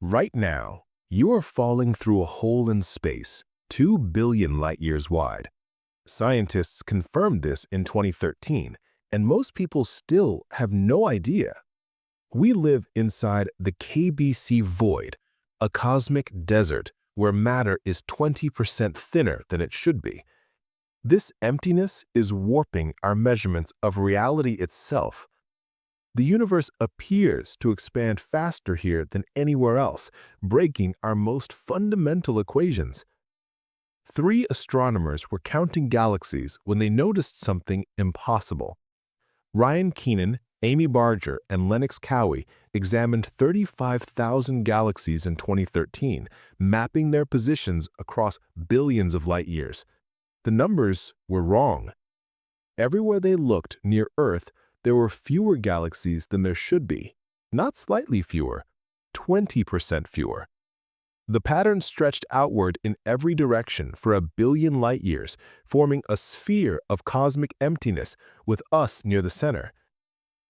Right now, you are falling through a hole in space, 2 billion light-years wide. Scientists confirmed this in 2013, and most people still have no idea. We live inside the KBC void, a cosmic desert where matter is 20% thinner than it should be. This emptiness is warping our measurements of reality itself. The universe appears to expand faster here than anywhere else, breaking our most fundamental equations. 3 astronomers were counting galaxies when they noticed something impossible. Ryan Keenan, Amy Barger, and Lennox Cowie examined 35,000 galaxies in 2013, mapping their positions across billions of light years. The numbers were wrong. Everywhere they looked near Earth, there were fewer galaxies than there should be. Not slightly fewer, 20% fewer. The pattern stretched outward in every direction for a billion light years, forming a sphere of cosmic emptiness with us near the center.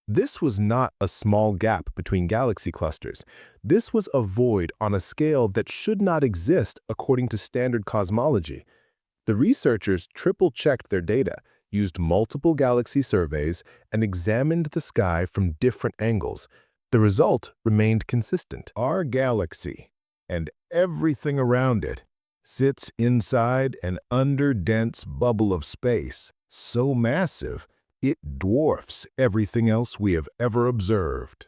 This was not a small gap between galaxy clusters. This was a void on a scale that should not exist according to standard cosmology. The researchers triple-checked their data, used multiple galaxy surveys, and examined the sky from different angles. The result remained consistent. Our galaxy, and everything around it, sits inside an under-dense bubble of space, so massive it dwarfs everything else we have ever observed.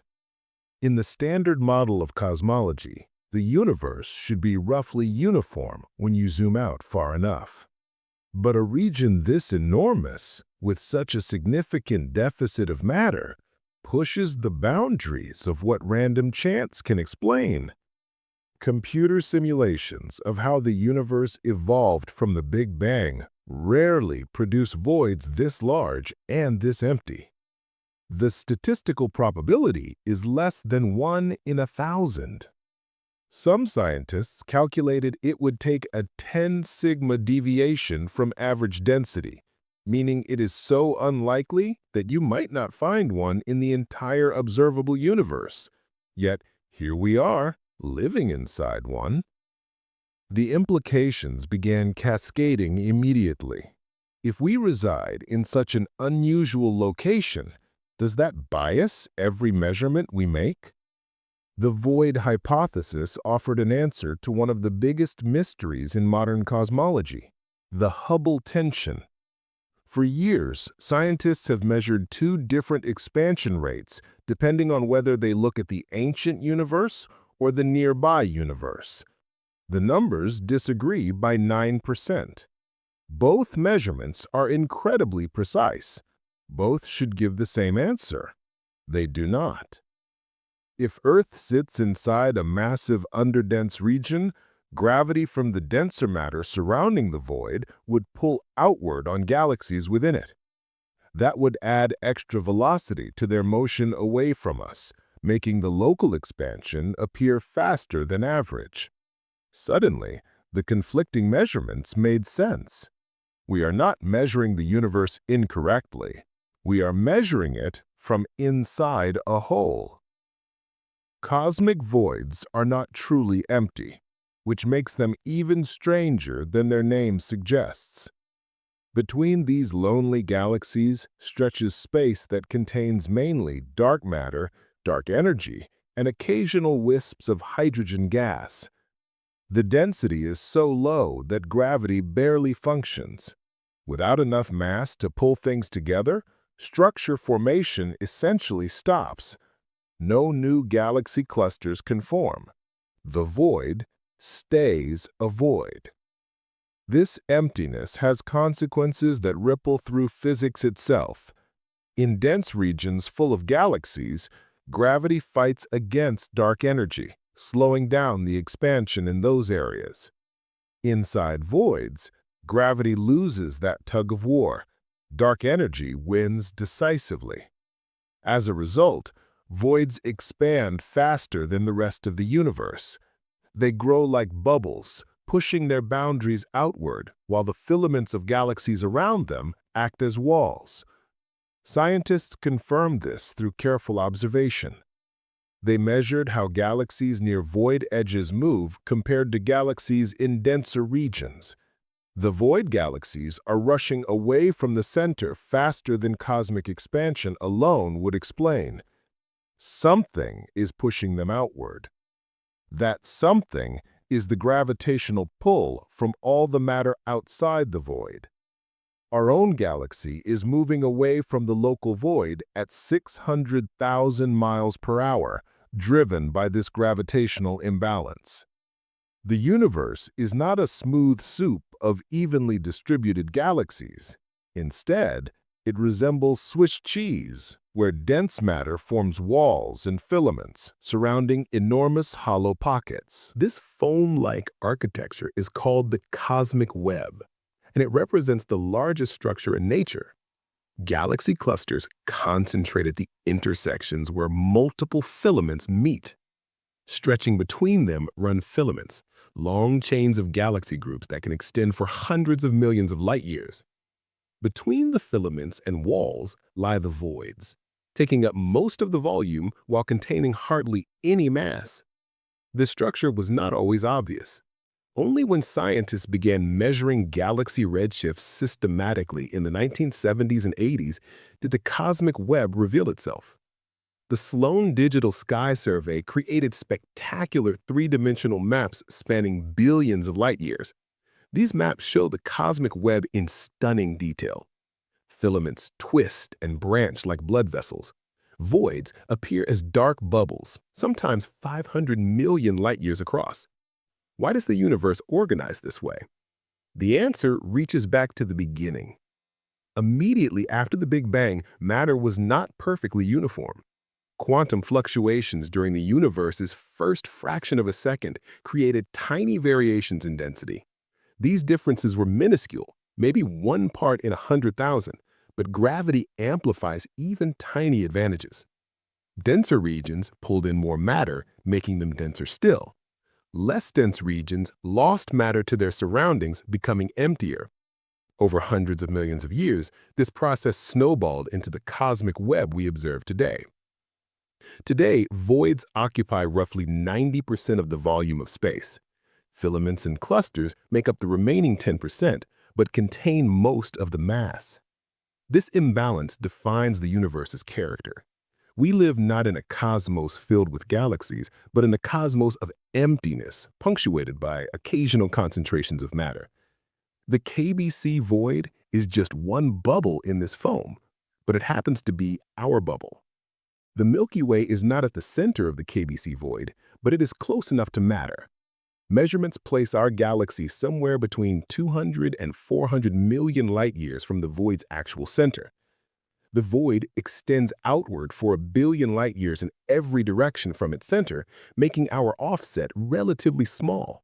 In the standard model of cosmology, the universe should be roughly uniform when you zoom out far enough. But a region this enormous, with such a significant deficit of matter, pushes the boundaries of what random chance can explain. Computer simulations of how the universe evolved from the Big Bang rarely produce voids this large and this empty. The statistical probability is less than 1 in 1,000. Some scientists calculated it would take a 10 sigma deviation from average density, meaning it is so unlikely that you might not find one in the entire observable universe. Yet here we are, living inside one. The implications began cascading immediately. If we reside in such an unusual location, does that bias every measurement we make? The void hypothesis offered an answer to one of the biggest mysteries in modern cosmology, the Hubble tension. For years, scientists have measured 2 different expansion rates depending on whether they look at the ancient universe or the nearby universe. The numbers disagree by 9%. Both measurements are incredibly precise. Both should give the same answer. They do not. If Earth sits inside a massive underdense region, gravity from the denser matter surrounding the void would pull outward on galaxies within it. That would add extra velocity to their motion away from us, making the local expansion appear faster than average. Suddenly, the conflicting measurements made sense. We are not measuring the universe incorrectly. We are measuring it from inside a hole. Cosmic voids are not truly empty, which makes them even stranger than their name suggests. Between these lonely galaxies stretches space that contains mainly dark matter, dark energy, and occasional wisps of hydrogen gas. The density is so low that gravity barely functions. Without enough mass to pull things together, structure formation essentially stops. No new galaxy clusters can form. The void stays a void. This emptiness has consequences that ripple through physics itself. In dense regions full of galaxies, gravity fights against dark energy, slowing down the expansion in those areas. Inside voids, gravity loses that tug of war. Dark energy wins decisively. As a result, voids expand faster than the rest of the universe. They grow like bubbles, pushing their boundaries outward while the filaments of galaxies around them act as walls. Scientists confirm this through careful observation. They measured how galaxies near void edges move compared to galaxies in denser regions. The void galaxies are rushing away from the center faster than cosmic expansion alone would explain. Something is pushing them outward. That something is the gravitational pull from all the matter outside the void. Our own galaxy is moving away from the local void at 600,000 miles per hour, driven by this gravitational imbalance. The universe is not a smooth soup of evenly distributed galaxies. Instead, it resembles Swiss cheese, where dense matter forms walls and filaments surrounding enormous hollow pockets. This foam-like architecture is called the cosmic web, and it represents the largest structure in nature. Galaxy clusters concentrate at the intersections where multiple filaments meet. Stretching between them run filaments, long chains of galaxy groups that can extend for hundreds of millions of light years. Between the filaments and walls lie the voids, taking up most of the volume while containing hardly any mass. This structure was not always obvious. Only when scientists began measuring galaxy redshifts systematically in the 1970s and 80s did the cosmic web reveal itself. The Sloan Digital Sky Survey created spectacular three-dimensional maps spanning billions of light years. These maps show the cosmic web in stunning detail. Filaments twist and branch like blood vessels. Voids appear as dark bubbles, sometimes 500 million light years across. Why does the universe organize this way? The answer reaches back to the beginning. Immediately after the Big Bang, matter was not perfectly uniform. Quantum fluctuations during the universe's first fraction of a second created tiny variations in density. These differences were minuscule, maybe 1 part in 100,000, but gravity amplifies even tiny advantages. Denser regions pulled in more matter, making them denser still. Less dense regions lost matter to their surroundings, becoming emptier. Over hundreds of millions of years, this process snowballed into the cosmic web we observe today. Today, voids occupy roughly 90% of the volume of space. Filaments and clusters make up the remaining 10%, but contain most of the mass. This imbalance defines the universe's character. We live not in a cosmos filled with galaxies, but in a cosmos of emptiness, punctuated by occasional concentrations of matter. The KBC void is just one bubble in this foam, but it happens to be our bubble. The Milky Way is not at the center of the KBC void, but it is close enough to matter. Measurements place our galaxy somewhere between 200 and 400 million light years from the void's actual center. The void extends outward for 1 billion light years in every direction from its center, making our offset relatively small.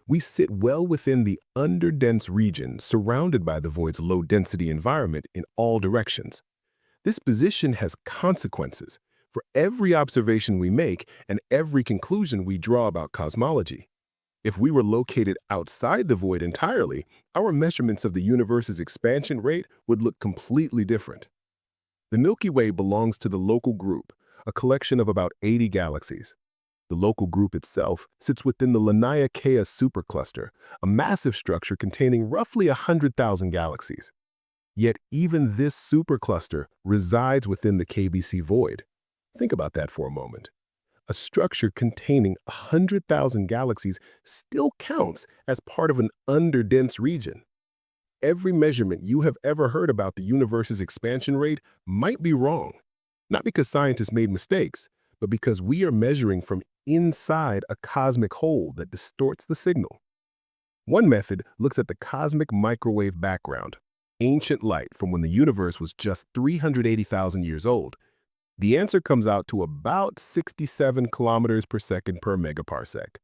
We sit well within the underdense region surrounded by the void's low-density environment in all directions. This position has consequences for every observation we make and every conclusion we draw about cosmology. If we were located outside the void entirely, our measurements of the universe's expansion rate would look completely different. The Milky Way belongs to the local group, a collection of about 80 galaxies. The local group itself sits within the Laniakea supercluster, a massive structure containing roughly 100,000 galaxies. Yet even this supercluster resides within the KBC void. Think about that for a moment. A structure containing 100,000 galaxies still counts as part of an underdense region. Every measurement you have ever heard about the universe's expansion rate might be wrong, not because scientists made mistakes, but because we are measuring from inside a cosmic hole that distorts the signal. One method looks at the cosmic microwave background, ancient light from when the universe was just 380,000 years old. The answer comes out to about 67 kilometers per second per megaparsec.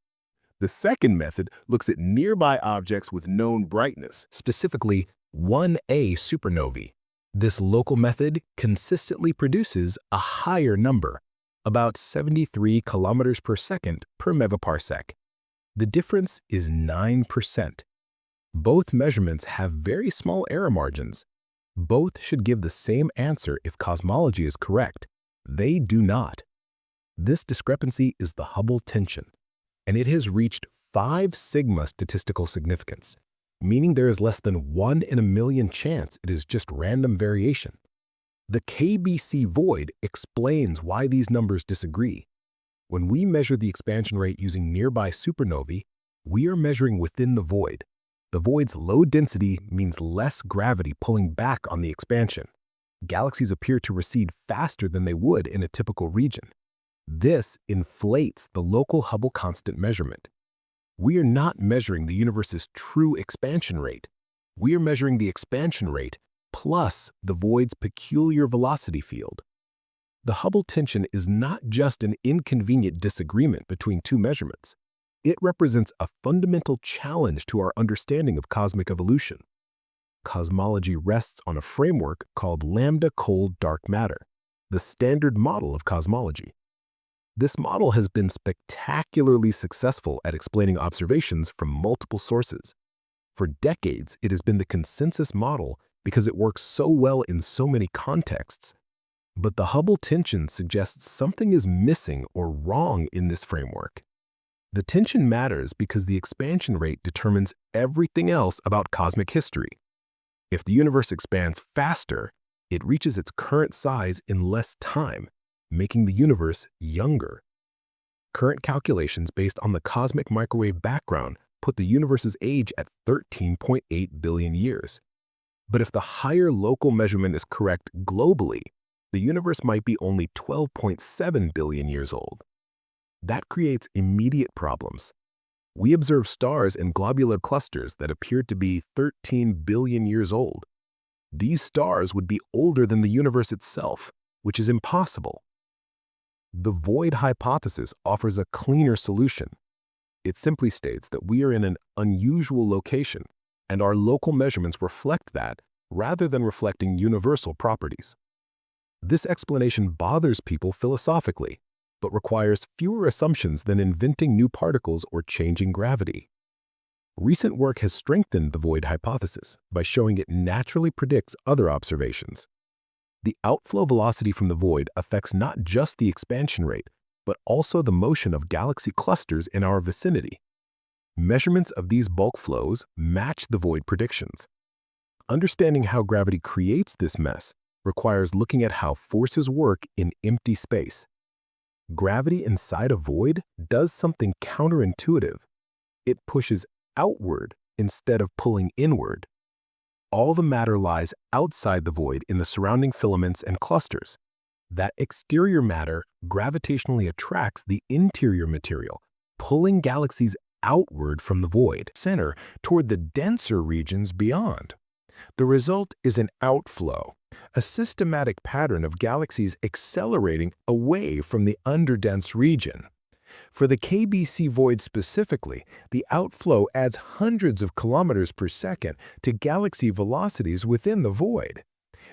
The second method looks at nearby objects with known brightness, specifically 1A supernovae. This local method consistently produces a higher number, about 73 kilometers per second per megaparsec. The difference is 9%. Both measurements have very small error margins. Both should give the same answer if cosmology is correct. They do not. This discrepancy is the Hubble tension, and it has reached 5 sigma statistical significance, meaning there is less than 1 in a million chance it is just random variation. The KBC void explains why these numbers disagree. When we measure the expansion rate using nearby supernovae, we are measuring within the void. The void's low density means less gravity pulling back on the expansion. Galaxies appear to recede faster than they would in a typical region. This inflates the local Hubble constant measurement. We are not measuring the universe's true expansion rate. We are measuring the expansion rate plus the void's peculiar velocity field. The Hubble tension is not just an inconvenient disagreement between two measurements. It represents a fundamental challenge to our understanding of cosmic evolution. Cosmology rests on a framework called Lambda cold dark matter, the standard model of cosmology. This model has been spectacularly successful at explaining observations from multiple sources. For decades, it has been the consensus model because it works so well in so many contexts. But the Hubble tension suggests something is missing or wrong in this framework. The tension matters because the expansion rate determines everything else about cosmic history. If the universe expands faster, it reaches its current size in less time, making the universe younger. Current calculations based on the cosmic microwave background put the universe's age at 13.8 billion years. But if the higher local measurement is correct globally, the universe might be only 12.7 billion years old. That creates immediate problems. We observe stars in globular clusters that appear to be 13 billion years old. These stars would be older than the universe itself, which is impossible. The void hypothesis offers a cleaner solution. It simply states that we are in an unusual location, and our local measurements reflect that rather than reflecting universal properties. This explanation bothers people philosophically, but requires fewer assumptions than inventing new particles or changing gravity. Recent work has strengthened the void hypothesis by showing it naturally predicts other observations. The outflow velocity from the void affects not just the expansion rate, but also the motion of galaxy clusters in our vicinity. Measurements of these bulk flows match the void predictions. Understanding how gravity creates this mess requires looking at how forces work in empty space. Gravity inside a void does something counterintuitive. It pushes outward instead of pulling inward. All the matter lies outside the void in the surrounding filaments and clusters. That exterior matter gravitationally attracts the interior material, pulling galaxies outward from the void center toward the denser regions beyond. The result is an outflow, a systematic pattern of galaxies accelerating away from the underdense region. For the KBC void specifically, the outflow adds hundreds of kilometers per second to galaxy velocities within the void.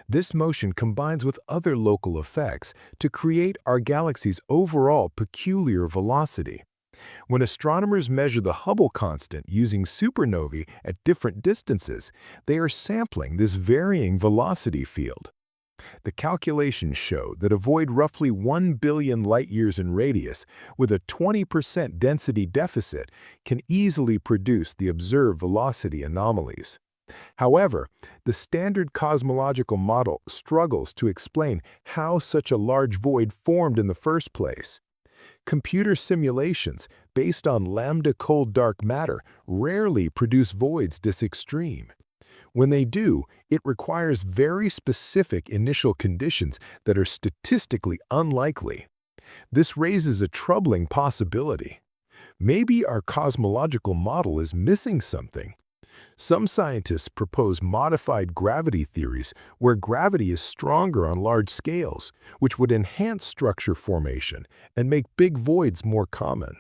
This motion combines with other local effects to create our galaxy's overall peculiar velocity. When astronomers measure the Hubble constant using supernovae at different distances, they are sampling this varying velocity field. The calculations show that a void roughly 1 billion light-years in radius with a 20% density deficit can easily produce the observed velocity anomalies. However, the standard cosmological model struggles to explain how such a large void formed in the first place. Computer simulations based on lambda cold dark matter rarely produce voids this extreme. When they do, it requires very specific initial conditions that are statistically unlikely. This raises a troubling possibility. Maybe our cosmological model is missing something. Some scientists propose modified gravity theories where gravity is stronger on large scales, which would enhance structure formation and make big voids more common.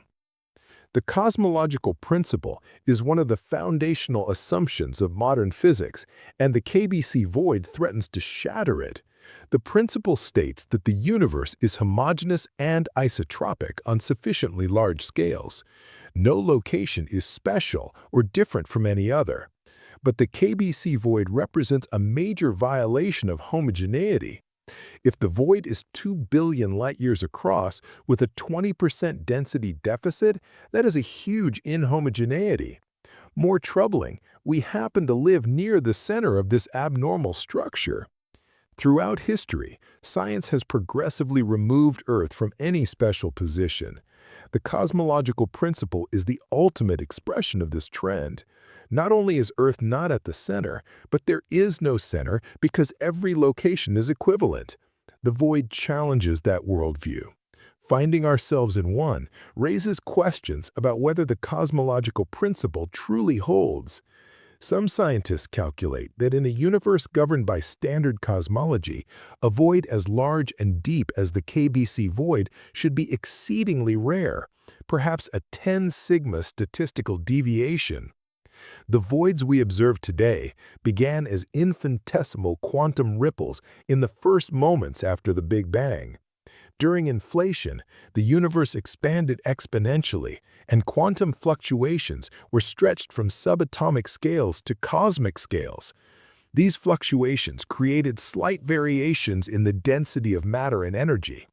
The cosmological principle is one of the foundational assumptions of modern physics, and the KBC void threatens to shatter it. The principle states that the universe is homogeneous and isotropic on sufficiently large scales. No location is special or different from any other. But the KBC void represents a major violation of homogeneity. If the void is 2 billion light-years across with a 20% density deficit, that is a huge inhomogeneity. More troubling, we happen to live near the center of this abnormal structure. Throughout history, science has progressively removed Earth from any special position. The cosmological principle is the ultimate expression of this trend. Not only is Earth not at the center, but there is no center because every location is equivalent. The void challenges that worldview. Finding ourselves in one raises questions about whether the cosmological principle truly holds. Some scientists calculate that in a universe governed by standard cosmology, a void as large and deep as the KBC void should be exceedingly rare, perhaps a 10 sigma statistical deviation. The voids we observe today began as infinitesimal quantum ripples in the first moments after the Big Bang. During inflation, the universe expanded exponentially, and quantum fluctuations were stretched from subatomic scales to cosmic scales. These fluctuations created slight variations in the density of matter and energy.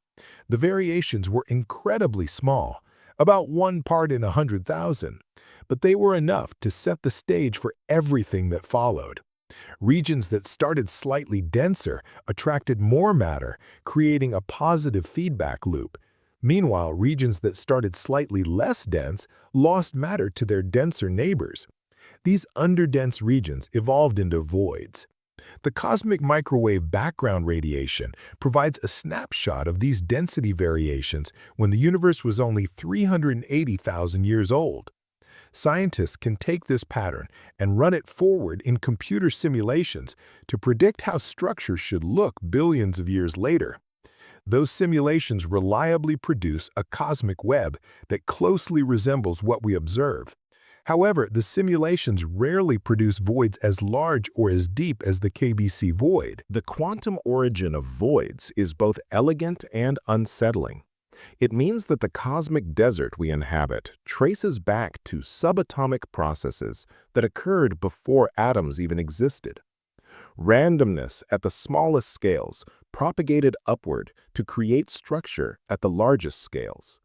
The variations were incredibly small, about 1 part in 100,000, but they were enough to set the stage for everything that followed. Regions that started slightly denser attracted more matter, creating a positive feedback loop. Meanwhile, regions that started slightly less dense lost matter to their denser neighbors. These underdense regions evolved into voids. The cosmic microwave background radiation provides a snapshot of these density variations when the universe was only 380,000 years old. Scientists can take this pattern and run it forward in computer simulations to predict how structures should look billions of years later. Those simulations reliably produce a cosmic web that closely resembles what we observe. However, the simulations rarely produce voids as large or as deep as the KBC void. The quantum origin of voids is both elegant and unsettling. It means that the cosmic desert we inhabit traces back to subatomic processes that occurred before atoms even existed. Randomness at the smallest scales propagated upward to create structure at the largest scales.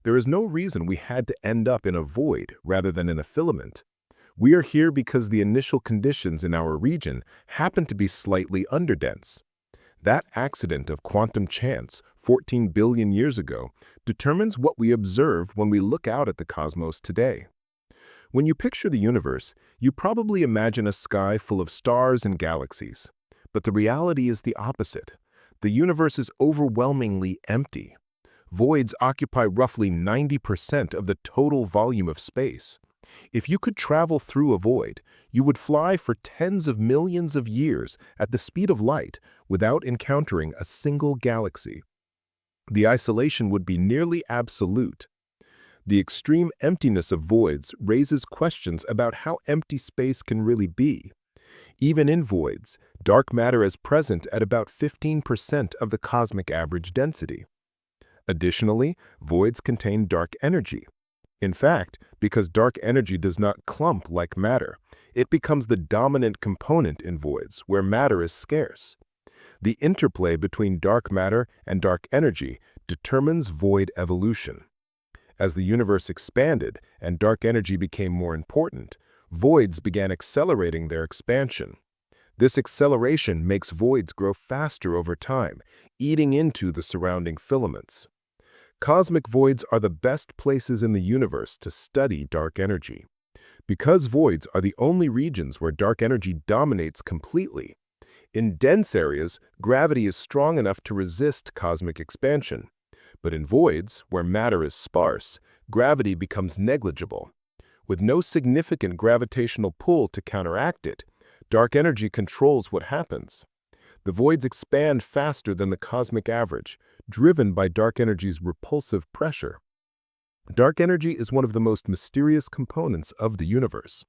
There is no reason we had to end up in a void rather than in a filament. We are here because the initial conditions in our region happen to be slightly underdense. That accident of quantum chance 14 billion years ago determines what we observe when we look out at the cosmos today. When you picture the universe, you probably imagine a sky full of stars and galaxies. But the reality is the opposite. The universe is overwhelmingly empty. Voids occupy roughly 90% of the total volume of space. If you could travel through a void, you would fly for tens of millions of years at the speed of light without encountering a single galaxy. The isolation would be nearly absolute. The extreme emptiness of voids raises questions about how empty space can really be. Even in voids, dark matter is present at about 15% of the cosmic average density. Additionally, voids contain dark energy. In fact, because dark energy does not clump like matter, it becomes the dominant component in voids where matter is scarce. The interplay between dark matter and dark energy determines void evolution. As the universe expanded and dark energy became more important, voids began accelerating their expansion. This acceleration makes voids grow faster over time, eating into the surrounding filaments. Cosmic voids are the best places in the universe to study dark energy. Because voids are the only regions where dark energy dominates completely, in dense areas, gravity is strong enough to resist cosmic expansion. But in voids, where matter is sparse, gravity becomes negligible. With no significant gravitational pull to counteract it, dark energy controls what happens. The voids expand faster than the cosmic average, driven by dark energy's repulsive pressure. Dark energy is one of the most mysterious components of the universe.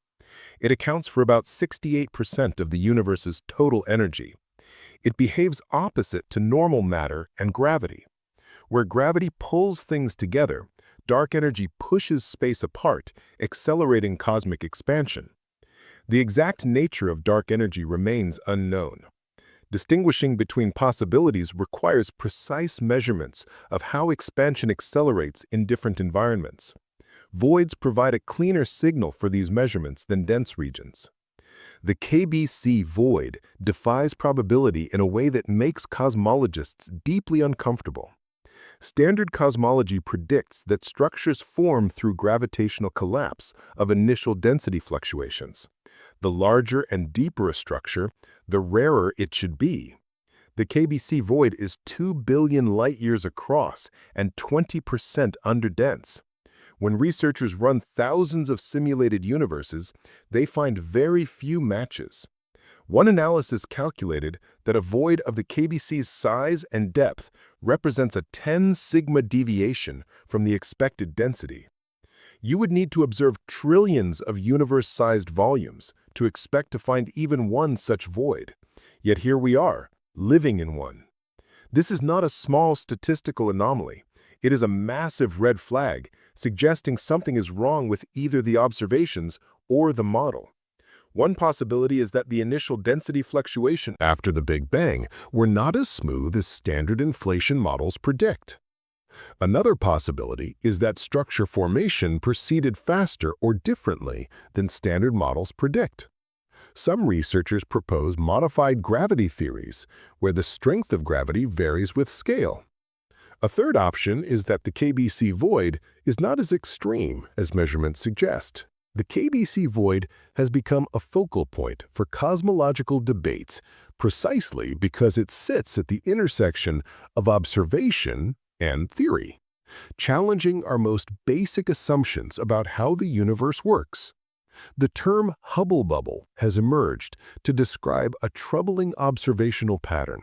It accounts for about 68% of the universe's total energy. It behaves opposite to normal matter and gravity. Where gravity pulls things together, dark energy pushes space apart, accelerating cosmic expansion. The exact nature of dark energy remains unknown. Distinguishing between possibilities requires precise measurements of how expansion accelerates in different environments. Voids provide a cleaner signal for these measurements than dense regions. The KBC void defies probability in a way that makes cosmologists deeply uncomfortable. Standard cosmology predicts that structures form through gravitational collapse of initial density fluctuations. The larger and deeper a structure, the rarer it should be. The KBC void is 2 billion light-years across and 20% underdense. When researchers run thousands of simulated universes, they find very few matches. One analysis calculated that a void of the KBC's size and depth represents a 10 sigma deviation from the expected density. You would need to observe trillions of universe-sized volumes to expect to find even one such void. Yet here we are, living in one. This is not a small statistical anomaly. It is a massive red flag, suggesting something is wrong with either the observations or the model. One possibility is that the initial density fluctuation after the Big Bang were not as smooth as standard inflation models predict. Another possibility is that structure formation proceeded faster or differently than standard models predict. Some researchers propose modified gravity theories, where the strength of gravity varies with scale. A third option is that the KBC void is not as extreme as measurements suggest. The KBC void has become a focal point for cosmological debates precisely because it sits at the intersection of observation and theory, challenging our most basic assumptions about how the universe works. The term Hubble bubble has emerged to describe a troubling observational pattern.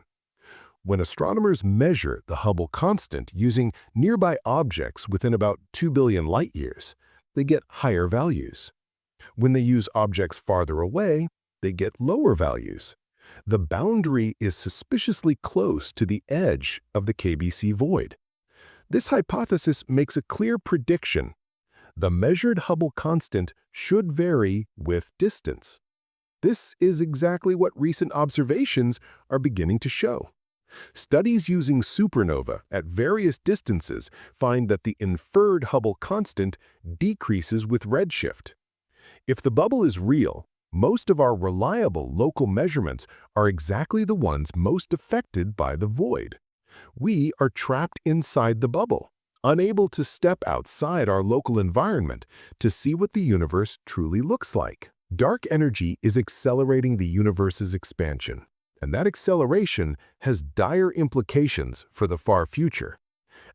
When astronomers measure the Hubble constant using nearby objects within about 2 billion light-years, they get higher values. When they use objects farther away, they get lower values. The boundary is suspiciously close to the edge of the KBC void. This hypothesis makes a clear prediction. The measured Hubble constant should vary with distance. This is exactly what recent observations are beginning to show. Studies using supernova at various distances find that the inferred Hubble constant decreases with redshift. If the bubble is real, most of our reliable local measurements are exactly the ones most affected by the void. We are trapped inside the bubble, unable to step outside our local environment to see what the universe truly looks like. Dark energy is accelerating the universe's expansion, and that acceleration has dire implications for the far future.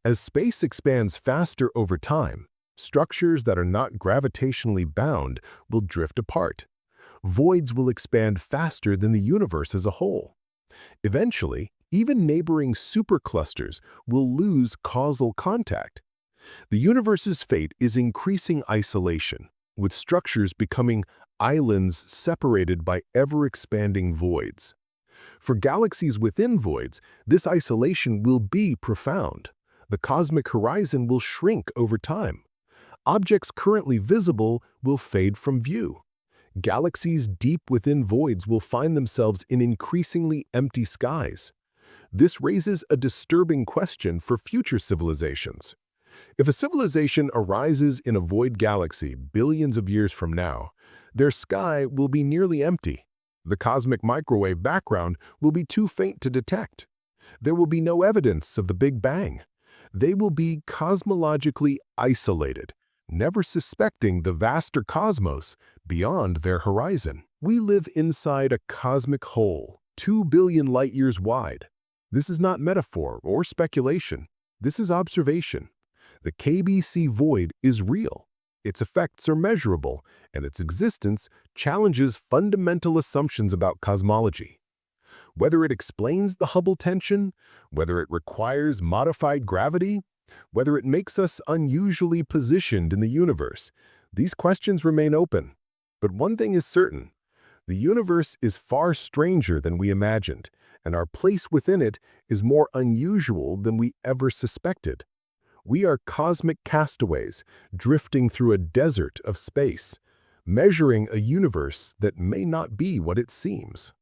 As space expands faster over time, structures that are not gravitationally bound will drift apart. Voids will expand faster than the universe as a whole. Eventually, even neighboring superclusters will lose causal contact. The universe's fate is increasing isolation, with structures becoming islands separated by ever-expanding voids. For galaxies within voids, this isolation will be profound. The cosmic horizon will shrink over time. Objects currently visible will fade from view. Galaxies deep within voids will find themselves in increasingly empty skies. This raises a disturbing question for future civilizations. If a civilization arises in a void galaxy billions of years from now, their sky will be nearly empty. The cosmic microwave background will be too faint to detect. There will be no evidence of the Big Bang. They will be cosmologically isolated, never suspecting the vaster cosmos beyond their horizon. We live inside a cosmic hole, 2 billion light-years wide. This is not metaphor or speculation. This is observation. The KBC void is real. Its effects are measurable, and its existence challenges fundamental assumptions about cosmology. Whether it explains the Hubble tension, whether it requires modified gravity, whether it makes us unusually positioned in the universe, these questions remain open. But one thing is certain: the universe is far stranger than we imagined, and our place within it is more unusual than we ever suspected. We are cosmic castaways drifting through a desert of space, measuring a universe that may not be what it seems.